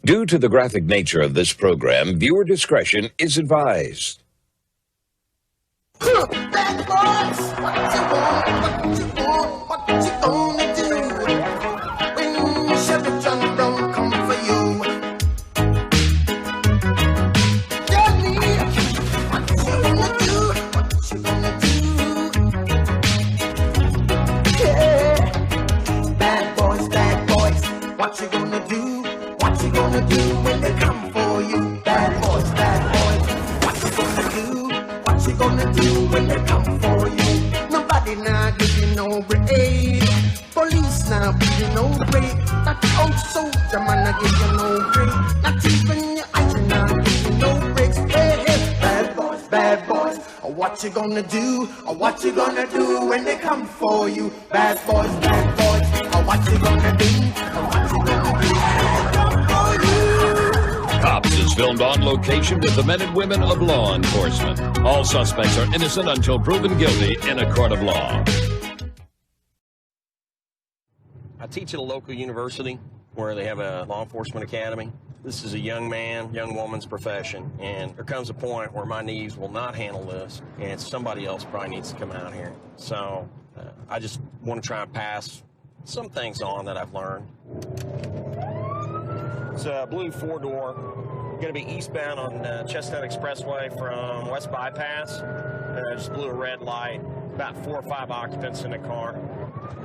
Due to the graphic nature of this program, viewer discretion is advised. Bad boys, what you gonna do when Chevy John Brown come for you? Tell me, what you gonna do? What you gonna do? Yeah, bad boys, what you gonna do? What you gonna do when they come for you? Bad boys, what you gonna do? What you gonna do when they come for you? Nobody now give you no break. Police now give you no break. That old soldier man now give you no break. Not even your eyes now give you no breaks. Hey, hey, bad boys, what you gonna do? What you gonna do when they come for you? Bad boys, what you gonna do? What you gonna do? Cops is filmed on location with the men and women of law enforcement. All suspects are innocent until proven guilty in a court of law. I teach at a local university where they have a law enforcement academy. This is a young man, young woman's profession, and there comes a point where my knees will not handle this, and somebody else probably needs to come out here. So I just want to try and pass some things on that I've learned. It's a blue four-door. Going to be eastbound on Chestnut Expressway from West Bypass. Just blew a red light. About 4 or 5 occupants in the car.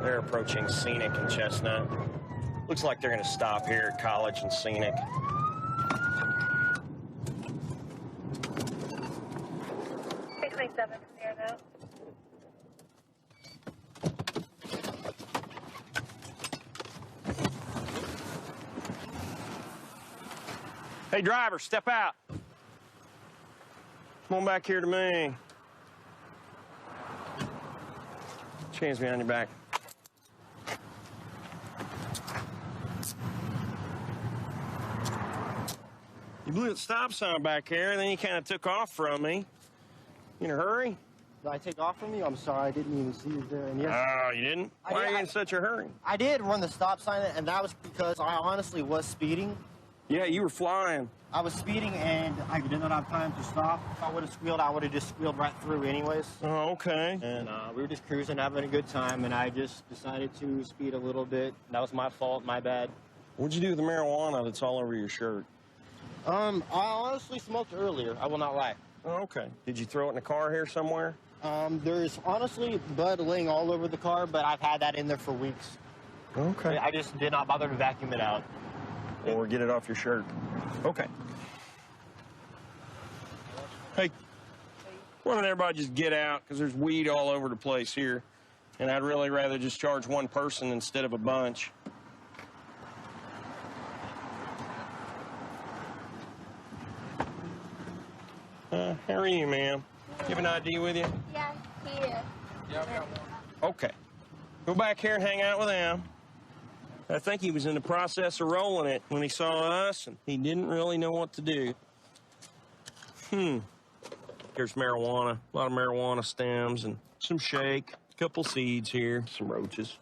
They're approaching Scenic and Chestnut. Looks like they're going to stop here at College and Scenic. Hey, driver, step out. Come on back here to me. Chains behind your back. You blew the stop sign back there, and then you kind of took off from me. You in a hurry? Did I take off from you? I'm sorry, I didn't even see you there. And yes, Oh, you didn't? Why are you in such a hurry? I did run the stop sign, and that was because I honestly was speeding. Yeah, you were flying. I was speeding, and I did not have time to stop. If I would have squealed, I would have just squealed right through anyways. Oh, okay. And we were just cruising, having a good time, and I just decided to speed a little bit. That was my fault, my bad. What'd you do with the marijuana that's all over your shirt? I honestly smoked earlier, I will not lie. Oh, okay. Did you throw it in the car here somewhere? There's honestly bud laying all over the car, but I've had that in there for weeks. Okay. I just did not bother to vacuum it out. Or get it off your shirt. Okay. Hey, why don't everybody just get out, because there's weed all over the place here, and I'd really rather just charge one person instead of a bunch. How are you, ma'am? You have an ID with you? Yeah, here. Okay. Go back here and hang out with them. I think he was in the process of rolling it when he saw us, and he didn't really know what to do. Here's marijuana, a lot of marijuana stems, and some shake, a couple seeds here, some roaches.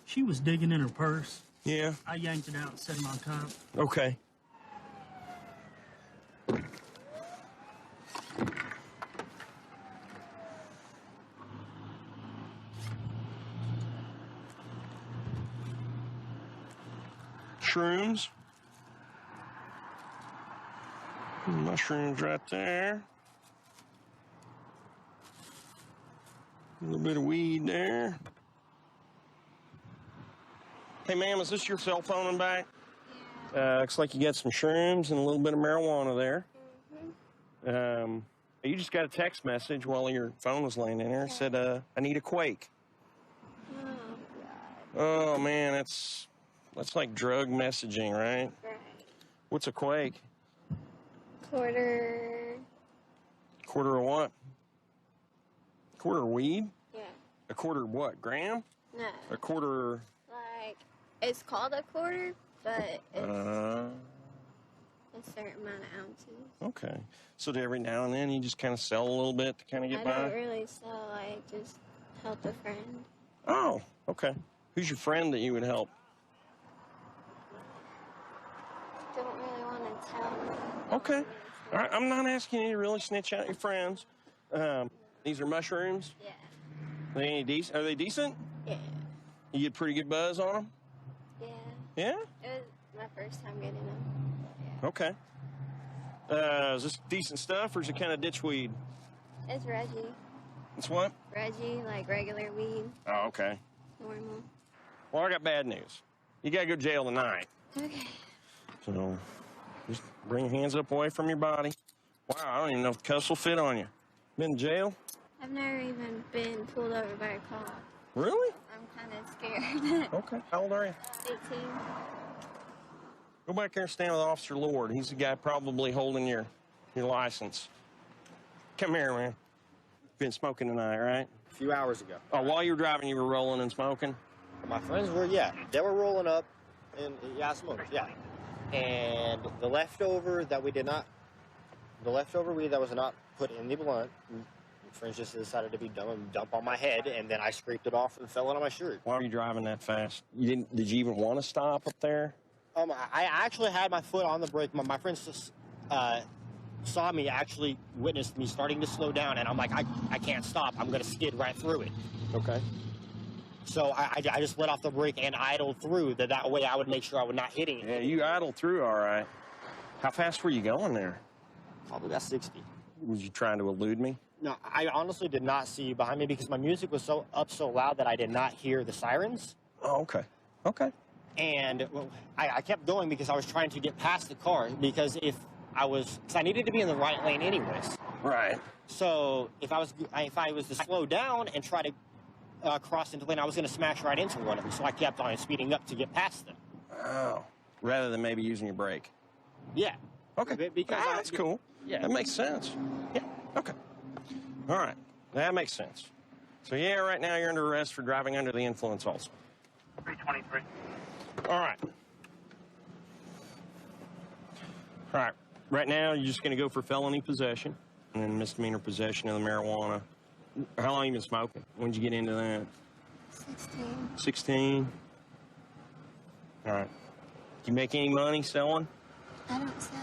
She was digging in her purse. Yeah? I yanked it out and set it on top. Okay. Shrooms. Mushrooms right there. A little bit of weed there. Hey, ma'am, is this your cell phone and back? Yeah. Looks like you got some shrooms and a little bit of marijuana there. Mm-hmm. You just got a text message while your phone was laying in there. It said, I need a quake. Oh, God. Oh, man, that's like drug messaging, right? Right. What's a quake? Quarter. Quarter of what? Quarter of weed? Yeah. A quarter of what? Gram? No. A quarter... Like, it's called a quarter, but it's a certain amount of ounces. Okay. So every now and then you just kind of sell a little bit to kind of get by? I don't really sell. I just help a friend. Oh, okay. Who's your friend that you would help? don't really want to tell. Okay. All right, I'm not asking you to really snitch out your friends. These are mushrooms? Yeah. Are they any decent? Are they decent? Yeah. You get pretty good buzz on them? Yeah. Yeah? It was my first time getting them. Yeah. Okay. Is this decent stuff, or is it kind of ditch weed? It's Reggie. It's what? Reggie, like regular weed. Oh, okay. Normal. Well, I got bad news. You gotta go to jail tonight. Okay. So, just bring your hands up away from your body. Wow, I don't even know if the cuffs will fit on you. Been in jail? I've never even been pulled over by a cop. Really? I'm kind of scared. Okay. How old are you? 18. Go back there and stand with Officer Lord. He's the guy probably holding your license. Come here, man. Been smoking tonight, right? A few hours ago. Oh, while you were driving, you were rolling and smoking? My friends were, yeah, they were rolling up, and yeah, smokers, yeah. And the leftover weed that was not put in the blunt, my friends just decided to be dumb and dump on my head, and then I scraped it off and fell on my shirt. Why were you driving that fast? Did you even want to stop up there? I actually had my foot on the brake. My friends just, saw me, actually witnessed me starting to slow down, and I'm like, I can't stop. I'm going to skid right through it. Okay. So I just let off the brake and idled through. That way I would make sure I was not hitting it. Yeah, you idled through all right. How fast were you going there? Probably about 60. Was you trying to elude me? No, I honestly did not see you behind me because my music was so loud that I did not hear the sirens. Oh, okay. Okay. And I kept going because I was trying to get past the car because because I needed to be in the right lane anyways. Right. So if I was to slow down and try to cross into the lane, I was going to smash right into one of them. So I kept on speeding up to get past them. Oh. Rather than maybe using your brake. Yeah. Okay. Because that's cool. Yeah. That makes sense. Yeah. Okay. All right. That makes sense. So yeah, right now you're under arrest for driving under the influence also. 323. All right. All right. Right now, you're just going to go for felony possession and then misdemeanor possession of the marijuana. How long you been smoking? When did you get into that? 16. 16? All right. Do you make any money selling? I don't sell.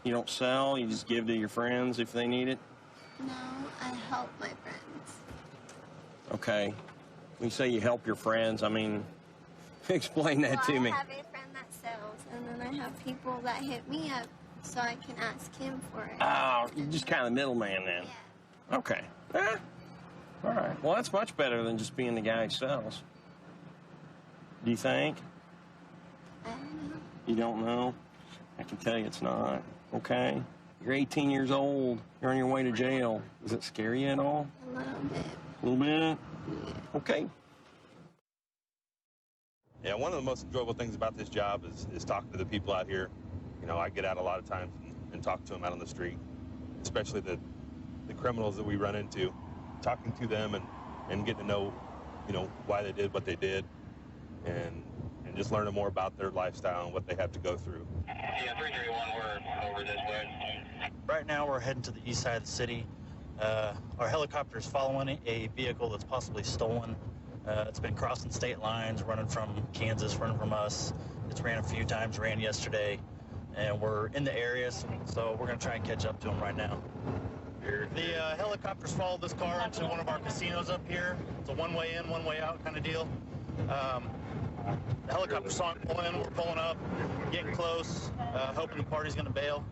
You don't sell? You just give to your friends if they need it? No, I help my friends. Okay. When you say you help your friends, I mean, explain that to me. I have a friend that sells, and then I have people that hit me up so I can ask him for it. Oh, you're just kind of the middleman then. Yeah. Okay. All right. Well, that's much better than just being the guy who sells. Do you think? I don't know. You don't know? I can tell you it's not. Okay? You're 18 years old. You're on your way to jail. Does it scare you at all? A little bit. A little bit? Yeah. Okay. Yeah, one of the most enjoyable things about this job is talking to the people out here. You know, I get out a lot of times and talk to them out on the street, especially the criminals that we run into, talking to them and getting to know, you know, why they did what they did and just learning more about their lifestyle and what they have to go through. Yeah, 331, we're over this way. Right now we're heading to the east side of the city. Our helicopter's following a vehicle that's possibly stolen. It's been crossing state lines, running from Kansas, running from us. It's ran a few times, ran yesterday, and we're in the area, so we're going to try and catch up to them right now. The helicopters followed this car into one of our casinos up here. It's a one-way in, one-way out kind of deal. The helicopter saw him pull in, we're pulling up, getting close, hoping the party's going to bail,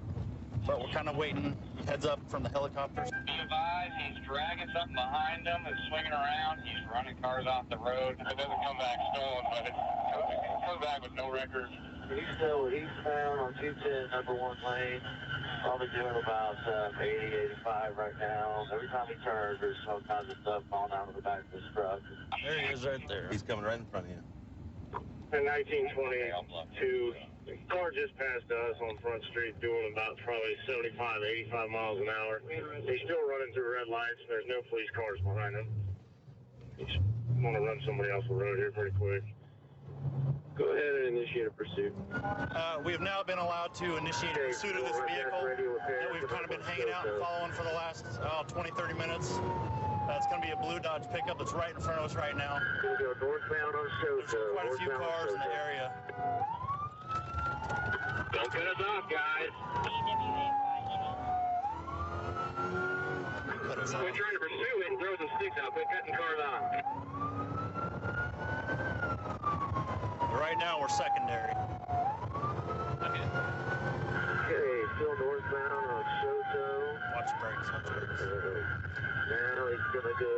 but we're kind of waiting. Heads up from the helicopters. Be advised, he's dragging something behind him, it's swinging around, he's running cars off the road. It doesn't come back stolen, but it comes back with no record. He's still eastbound on 210, number 1 lane. Probably doing about 80, 85 right now. Every time he turns, there's all kinds of stuff falling out of the back of his truck. There he is right there. He's coming right in front of you. In 1922, the car just passed us on Front Street doing about probably 75, 85 miles an hour. He's still running through red lights. There's no police cars behind him. He's going to run somebody off the road here pretty quick. Go ahead and initiate a pursuit. We have now been allowed to initiate a pursuit of this vehicle that we've kind of been hanging out and following for the last 20, 30 minutes. It's going to be a blue Dodge pickup that's right in front of us right now. We'll go northbound on There's quite a few cars in the area. Go Don't cut us off, guys. Quit trying to pursue it and throw some sticks out. Quit cutting cars off. Right now, we're secondary. Okay, still northbound on Soto. Watch brakes, watch brakes. Now he's gonna go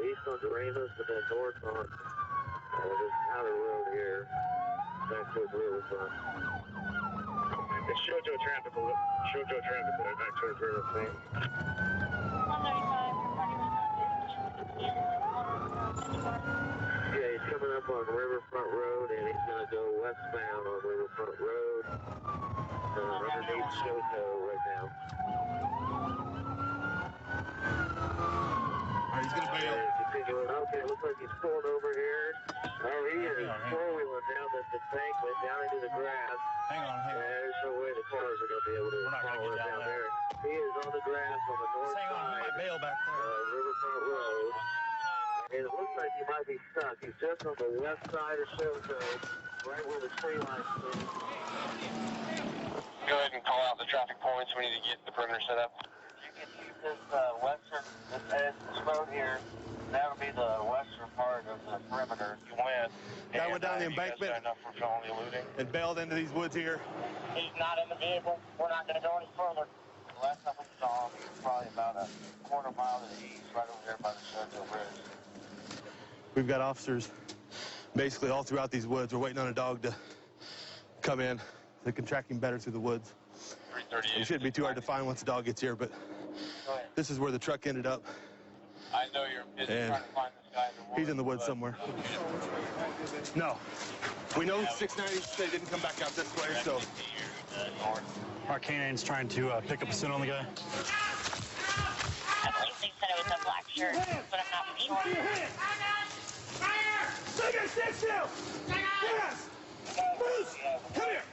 east on Doremus, but then north on this outer road here. Back towards Riverfront. It's Shoto traffic alert. Shoto traffic alert back towards Riverfront. 135, Yeah, he's coming up on Riverfront Road, and he's gonna go westbound on Riverfront Road. Underneath Shoto right now. Alright, he's gonna bail. Okay, looks like he's pulling over here. Oh, he is four-wheeling down the embankment, down into the grass. Hang on. There's no way the cars are going to be able to follow him down there. He is on the grass on the north Hang on, he side might bail back there. Riverfront Road. And it looks like he might be stuck. He's just on the west side of Shoto, right where the tree line's is. go ahead and call out the traffic points. We need to get the perimeter set up. You can use this this road here. That would be the western part of the perimeter. You win. Guy went down the embankment enough for felony eluding. and bailed into these woods here. He's not in the vehicle. We're not going to go any further. The last time we saw him, he was probably about a quarter mile to the east, right over there by the Shoto Bridge. We've got officers basically all throughout these woods. We're waiting on a dog to come in. They can track him better through the woods. It shouldn't be too hard to find once the dog gets here, but this is where the truck ended up. I know you're busy And trying to find this guy in the woods. he's in the woods somewhere. No. We know 690, they didn't come back out this way, so. Our canine's trying to pick up a scent on the guy. I believe they said it was a black shirt, but I'm not sure. Yes! Bruce! Come here!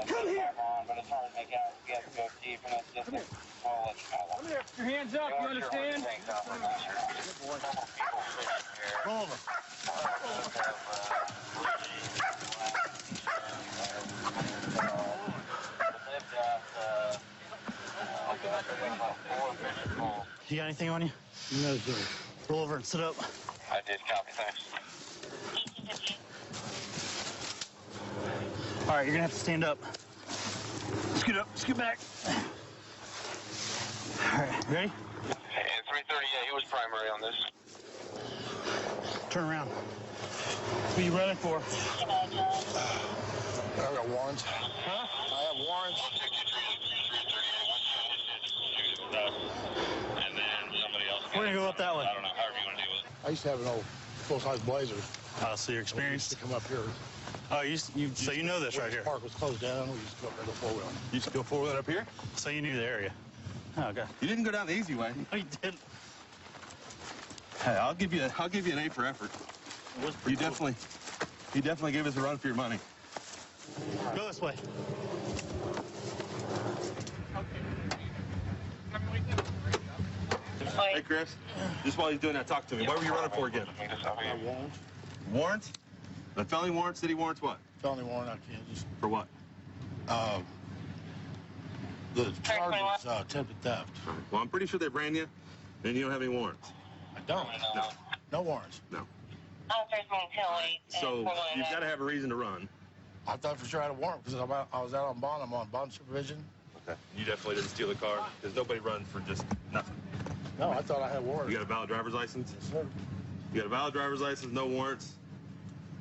Come here! But it's hard to make out if you have to go deep in that distance. I'll let you know. Come here! Your hands up, you understand? Pull over. You got anything on you? No, sir. Roll over and sit up. I did copy, thanks. All right, you're gonna have to stand up. Scoot up, scoot back. All right, ready? And 330, yeah, he was primary on this. Turn around. What are you running for? I got warrants. Huh? I have warrants. And then somebody else. We're gonna go up that way. I don't know, however you want to deal with it. I used to have an old full-size Blazer. So you're We experienced? used to come up here. Oh, so you know this right here. Park was closed down. We used to go up there to four-wheeler. You used to go four-wheeler up here? So you knew the area. Oh, okay. You didn't go down the easy way. No, you didn't. Hey, I'll give you an A for effort. You definitely gave us a run for your money. Go this way. Hey, Chris, just while he's doing that, talk to me. What were you running for again? I have warrants. Warrants? The felony warrants, city warrants, what? Felony warrant out of Kansas. For what? The charge is attempted theft. Well, I'm pretty sure they ran you, and you don't have any warrants. I don't. No. No warrants. No. Authorized motility. So you've got to have a reason to run. I thought for sure I had a warrant because I was out on bond. I'm on bond supervision. Okay. You definitely didn't steal a car, because nobody runs for just nothing. No, I thought I had a warrant. You got a valid driver's license? Yes, sir. You got a valid driver's license, no warrants.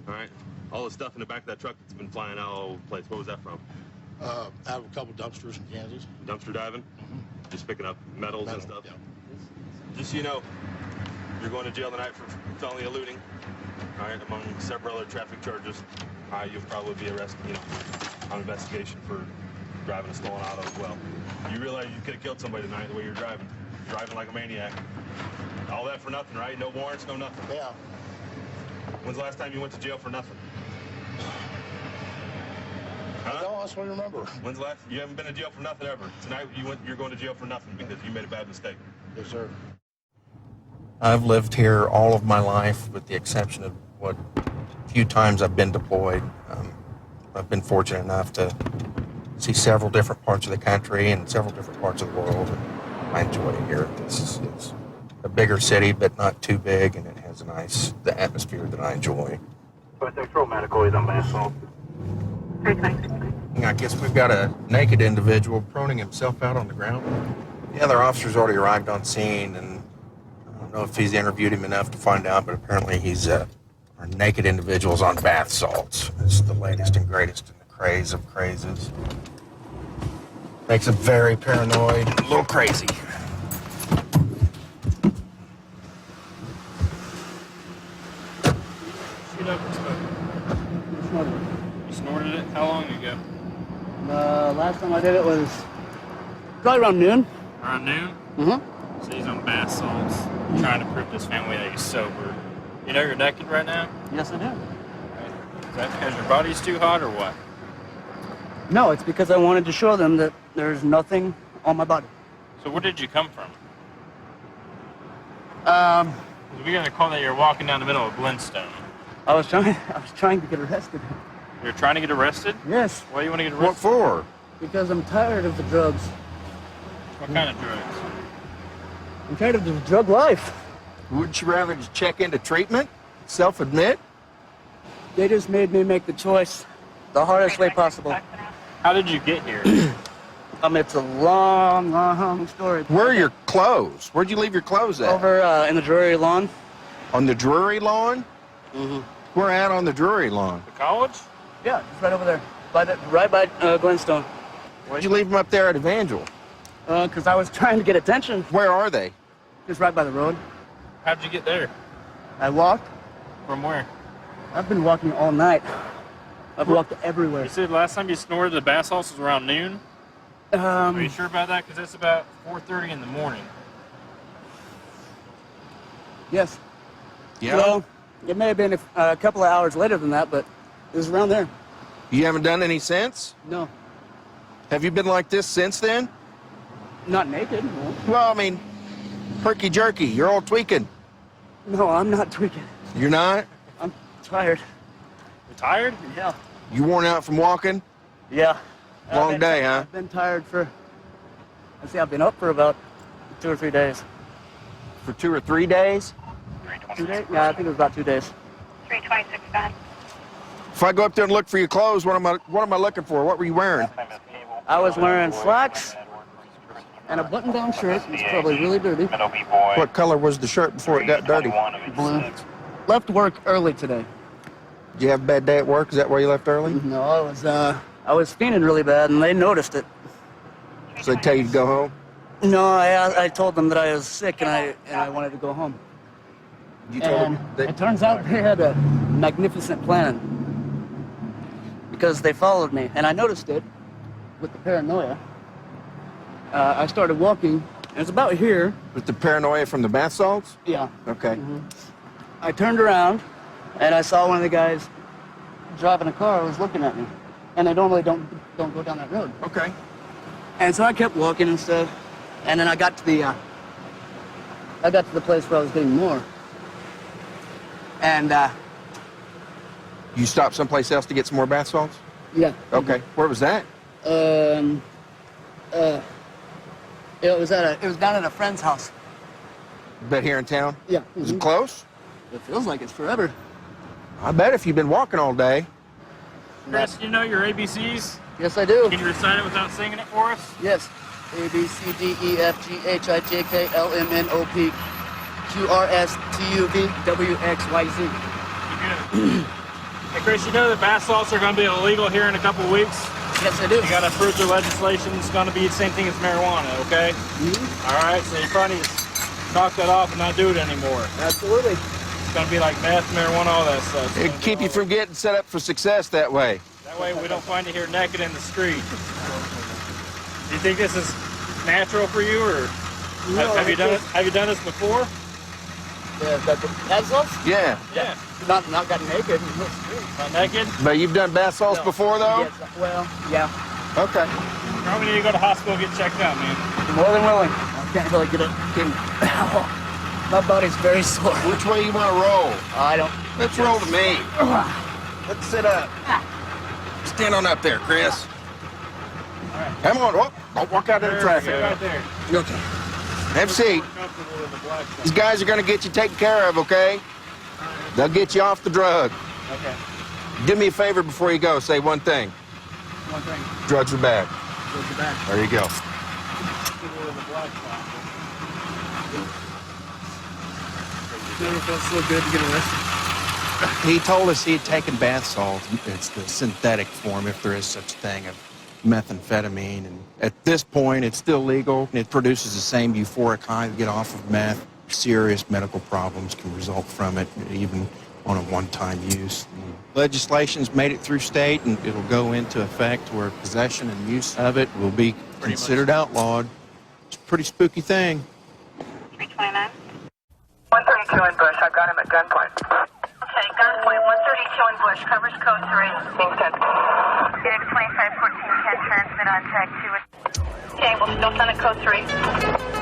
All right. All the stuff in the back of that truck that's been flying out all over the place. What was that from? I have a couple dumpsters in Kansas. Dumpster diving? Mm-hmm. Just picking up metals and Metal, stuff? yeah. Just so you know, you're going to jail tonight for felony eluding. All right, among several other traffic charges. You'll probably be arrested, on investigation for driving a stolen auto as well. You realize you could have killed somebody tonight the way you're driving. Driving like a maniac. All that for nothing, right? No warrants, no nothing. Yeah. When's the last time you went to jail for nothing? I don't honestly remember. When's the last? You haven't been to jail for nothing ever. Tonight you're going to jail for nothing because you made a bad mistake. Yes, sir. I've lived here all of my life with the exception of what few times I've been deployed. I've been fortunate enough to see several different parts of the country and several different parts of the world. And I enjoy it here. This is a bigger city, but not too big, and it has the atmosphere that I enjoy. Medical is on bath salts. I guess we've got a naked individual proning himself out on the ground. The other officer's already arrived on scene, and I don't know if he's interviewed him enough to find out, but apparently he's our naked individual's on bath salts. It's the latest and greatest in the craze of crazes. Makes him very paranoid, a little crazy. You snorted it? How long ago? Last time I did it was probably around noon. Around noon? Mm-hmm. So he's on bath salts, trying to prove to his family that he's sober. You know you're naked right now? Yes, I do. Is that because your body's too hot or what? No, it's because I wanted to show them that there's nothing on my body. So where did you come from? We got a call that you're walking down the middle of Glenstone. I was trying to get arrested. You're trying to get arrested? Yes. Why do you want to get arrested? What for? Because I'm tired of the drugs. What kind of drugs? I'm tired of the drug life. Wouldn't you rather just check into treatment? Self-admit? They just made me make the choice the hardest way possible. How did you get here? It's a long, long story. Where are your clothes? Where'd you leave your clothes at? Over in the Drury Lawn. On the Drury Lawn? Mm-hmm. Where at on the Drury Lawn? The college? Yeah, it's right over there. Right by Glenstone. Why'd you leave them up there at Evangel? Because I was trying to get attention. Where are they? Just right by the road. How'd you get there? I walked. From where? I've been walking all night. I've walked everywhere. You said last time you snorted the bath salts was around noon? Are you sure about that? Because it's about 4:30 in the morning. Yes. Yeah? Well, it may have been a couple of hours later than that, but it was around there. You haven't done any since? No. Have you been like this since then? Not naked, no. Well, I mean, herky-jerky, you're all tweaking. No, I'm not tweaking. You're not? I'm tired. You're tired? Yeah. You worn out from walking? Yeah. Long day, huh? I've been tired I've been up for about 2 or 3 days. For 2 or 3 days? 2 days? Yeah, I think it was about 2 days. 326 bad. If I go up there and look for your clothes, what am I looking for? What were you wearing? I was wearing slacks and a button-down shirt. It's probably really dirty. What color was the shirt before it got dirty? Blue. Left work early today. Did you have a bad day at work? Is that why you left early? No, I was feeling really bad, and they noticed it. So they tell you to go home? No, I told them that I was sick and I wanted to go home. You told them it turns out they had a magnificent plan because they followed me, and I noticed it with the paranoia. I started walking, and it's about here. With the paranoia from the bath salts? Yeah. Okay. Mm-hmm. I turned around, and I saw one of the guys driving a car was looking at me, and they normally don't go down that road. Okay. And so I kept walking and stuff, and then I got to the place where I was getting more. And you stopped someplace else to get some more bath salts? Yeah. Okay. Where was that? It was down at a friend's house. Bet here in town? Yeah. Is it close? It feels like it's forever. I bet if you've been walking all day. Chris, you know your ABCs? Yes, I do. Can you recite it without singing it for us? Yes. A, B, C, D, E, F, G, H, I, J, K, L, M, N, O, P, Q, R, S, T, U, V, W, X, Y, Z. Hey, Chris, you know that bath salts are going to be illegal here in a couple of weeks? Yes, I do. You got to approve the legislation. It's going to be the same thing as marijuana, okay? Mm-hmm. All right, so you probably need to knock that off and not do it anymore. Absolutely. It's going to be like meth, marijuana, all that stuff. It'd keep you from getting set up for success that way. That way we don't find you here naked in the street. Do you think this is natural for you, or No, have you done it? Have you done this before? The bath salts? Yeah. Yeah. Not gotten naked. Not naked? But you've done bath salts before, though? Yes, well, yeah. Okay. Probably need to go to the hospital and get checked out, man. More than willing. I can't really get it. My body's very sore. Which way you want to roll? I don't. Let's roll to me. Let's sit up. Stand on up there, Chris. Come on, don't walk out into traffic. Right there. Okay. Have a seat. These guys are going to get you taken care of, okay? They'll get you off the drug. Okay. Do me a favor before you go. Say one thing. One thing. Drugs are bad. Drugs are bad. There you go. Never felt so good to get arrested. He told us he had taken bath salts. It's the synthetic form, if there is such a thing, of methamphetamine. And at this point, it's still legal. It produces the same euphoric high to get off of meth. Serious medical problems can result from it, even on a one-time use. Legislation's made it through state, and it'll go into effect where possession and use of it will be considered outlawed. It's a pretty spooky thing. 329. 132 in Bush. I've got him at gunpoint. Okay, gunpoint, 132 in Bush. Covers code 3. Being sent. Data 2514 can transmit on tag 2. Okay, we'll still send it code 3.